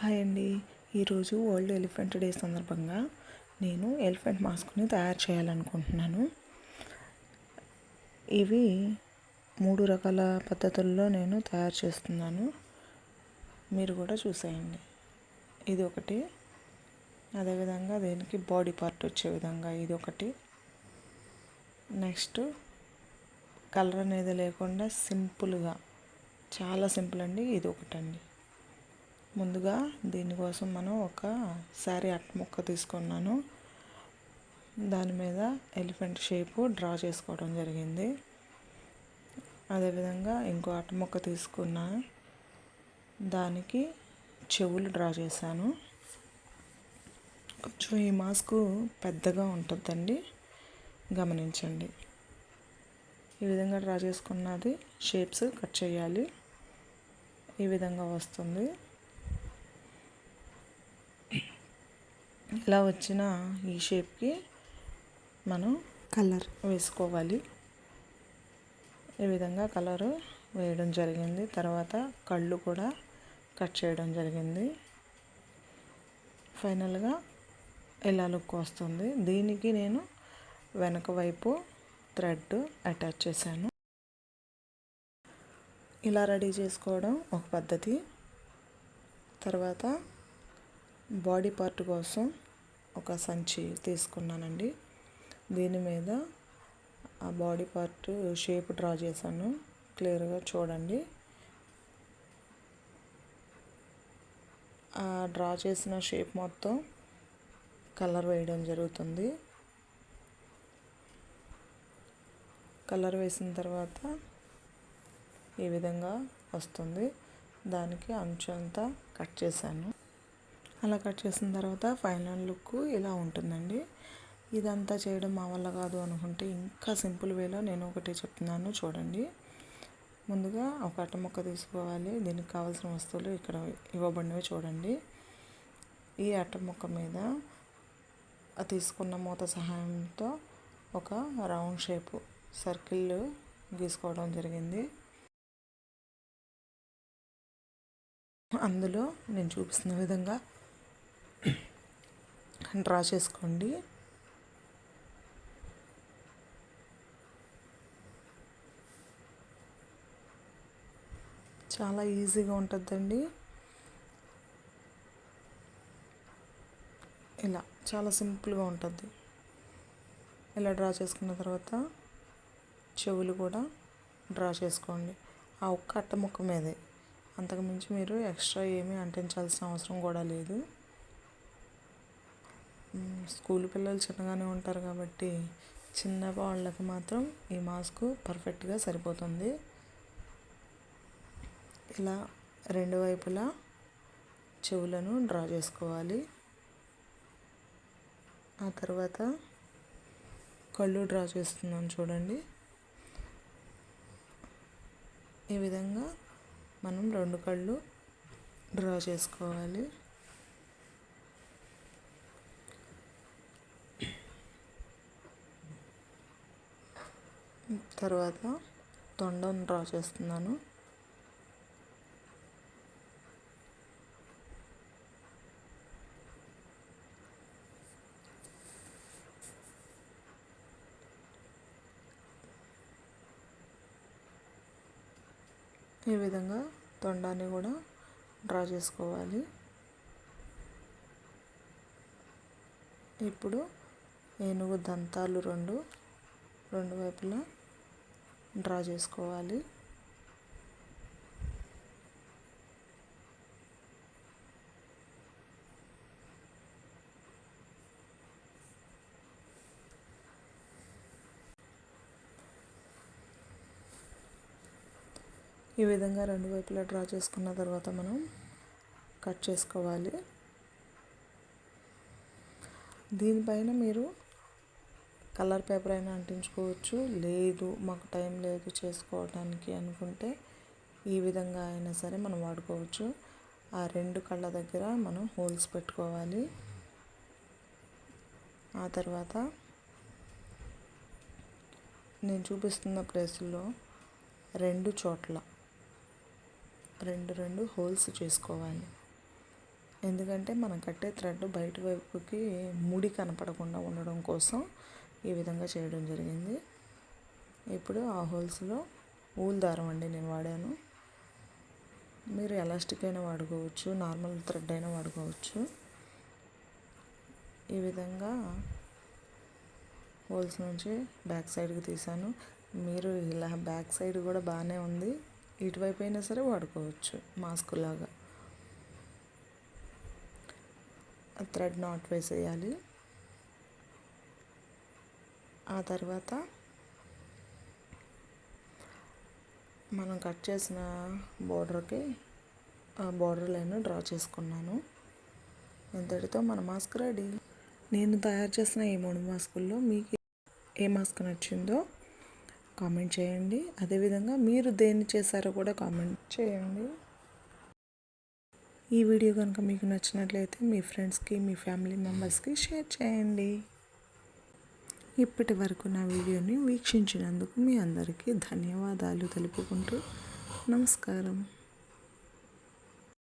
Hi అండి. ఈరోజు world elephant day సందర్భంగా నేను ఎలిఫెంట్ మాస్క్ని తయారు చేయాలనుకుంటున్నాను. ఇవి 3 రకాల పద్ధతుల్లో నేను తయారు చేస్తున్నాను. మీరు కూడా చూసేయండి. ఇది ఒకటి, అదేవిధంగా దీనికి బాడీ పార్ట్ వచ్చే విధంగా ఇది ఒకటి, నెక్స్ట్ కలర్ అనేది లేకుండా సింపుల్గా, చాలా సింపుల్ అండి, ఇది ఒకటండి. ముందుగా దీనికోసం మనం ఒక శారీ అట్ట ముక్క తీసుకున్నాను. దాని మీద ఎలిఫెంట్ షేపు డ్రా చేసుకోవడం జరిగింది. అదేవిధంగా ఇంకో అట్ట ముక్క తీసుకున్న దానికి చెవులు డ్రా చేశాను. కొంచెం ఈ మాస్క్ పెద్దగా ఉంటుందండి, గమనించండి. ఈ విధంగా డ్రా చేసుకున్నది షేప్స్ కట్ చేయాలి. ఈ విధంగా వస్తుంది. ఇలా వచ్చిన ఈ షేప్కి మనం కలర్ వేసుకోవాలి. ఈ విధంగా కలరు వేయడం జరిగింది. తర్వాత కళ్ళు కూడా కట్ చేయడం జరిగింది. ఫైనల్గా ఇలా లుక్ వస్తుంది. దీనికి నేను వెనక వైపు థ్రెడ్ అటాచ్ చేశాను. ఇలా రెడీ చేసుకోవడం ఒక పద్ధతి. తర్వాత బాడీ పార్ట్ కోసం ఒక సంచి తీసుకున్నానండి. దీని మీద ఆ బాడీ పార్ట్ షేప్ డ్రా చేశాను. క్లియర్గా చూడండి. ఆ డ్రా చేసిన షేప్ మొత్తం కలర్ వేయడం జరుగుతుంది. కలర్ వేసిన తర్వాత ఈ విధంగా వస్తుంది. దానికి అంచంతా కట్ చేశాను. అలా కట్ చేసిన తర్వాత ఫైనల్ లుక్ ఇలా ఉంటుందండి. ఇదంతా చేయడం మా వల్ల కాదు అనుకుంటే ఇంకా సింపుల్ వేలో నేను ఒకటి చెప్తున్నాను, చూడండి. ముందుగా ఒక అట్ట ముక్క తీసుకోవాలి. దీనికి కావాల్సిన వస్తువులు ఇక్కడ ఇవ్వబడినవి చూడండి. ఈ అట్ట ముక్క మీద తీసుకున్న మూత సహాయంతో ఒక రౌండ్ షేపు సర్కిల్ గీసుకోవడం జరిగింది. అందులో నేను చూపిస్తున్న విధంగా డ్రా చేసుకోండి. చాలా ఈజీగా ఉంటుందండి. ఇలా చాలా సింపుల్గా ఉంటుంది. ఇలా డ్రా చేసుకున్న తర్వాత చెవులు కూడా డ్రా చేసుకోండి. ఆ ఒక్క అట్ట ముక్క మీదే, అంతకుమించి మీరు ఎక్స్ట్రా ఏమీ అంటించాల్సిన అవసరం కూడా లేదు. స్కూల్ పిల్లలు చిన్నగానే ఉంటారు కాబట్టి చిన్న వాళ్ళకి మాత్రం ఈ మాస్క్ పర్ఫెక్ట్గా సరిపోతుంది. ఇలా రెండు వైపులా చెవులను డ్రా చేసుకోవాలి. ఆ తర్వాత కళ్ళు డ్రా చేస్తున్నాను, చూడండి. ఈ విధంగా మనం 2 కళ్ళు డ్రా చేసుకోవాలి. తర్వాత తొండం డ్రా చేస్తున్నాను. ఈ విధంగా తొండాన్ని కూడా డ్రా చేసుకోవాలి. ఇప్పుడు ఏనుగు దంతాలు రెండు వైపులా డ్రా చేసుకోవాలి. ఈ విధంగా 2 వైపులా డ్రా చేసుకున్న తర్వాత మనం కట్ చేసుకోవాలి. దీనిపైన మీరు కలర్ పేపర్ అయినా అంటించుకోవచ్చు. లేదు మాకు టైం లేదు చేసుకోవడానికి అనుకుంటే ఈ విధంగా అయినా సరే మనం వాడుకోవచ్చు. ఆ 2 కళ్ళ దగ్గర మనం హోల్స్ పెట్టుకోవాలి. ఆ తర్వాత నేను చూపిస్తున్న ప్లేసుల్లో 2 చోట్ల 2 హోల్స్ చేసుకోవాలి. ఎందుకంటే మనం కట్టే థ్రెడ్ బయట వైపుకి ముడి కనపడకుండా ఉండడం కోసం ఈ విధంగా చేయడం జరిగింది. ఇప్పుడు ఆ హోల్స్లో ఊల్ దారం అండి నేను వాడాను. మీరు ఎలాస్టిక్ అయినా వాడుకోవచ్చు, నార్మల్ థ్రెడ్ అయినా వాడుకోవచ్చు. ఈ విధంగా హోల్స్ నుంచి బ్యాక్ సైడ్కి తీసాను. మీరు ఇలా బ్యాక్ సైడ్ కూడా బాగానే ఉంది, ఇటువైపు అయినా సరే వాడుకోవచ్చు మాస్క్ లాగా. థ్రెడ్ నాట్ వేసేయాలి. ఆ తర్వాత మనం కట్ చేసిన బోర్డర్కి బోర్డర్ లైన్ డ్రా చేసుకున్నాను. ఇంతటితో మన మాస్క్ రెడీ. నేను తయారు చేసిన ఈ 3 మాస్కుల్లో మీకు ఏ మాస్క్ నచ్చిందో కామెంట్ చేయండి. అదేవిధంగా మీరు దేన్ని చేశారో కూడా కామెంట్ చేయండి. ఈ వీడియో కనుక మీకు నచ్చినట్లయితే మీ ఫ్రెండ్స్కి, మీ ఫ్యామిలీ మెంబర్స్కి షేర్ చేయండి. ఇప్పటి వరకు నా వీడియోని వీక్షించినందుకు మీ అందరికీ ధన్యవాదాలు తెలుపుకుంటూ నమస్కారం.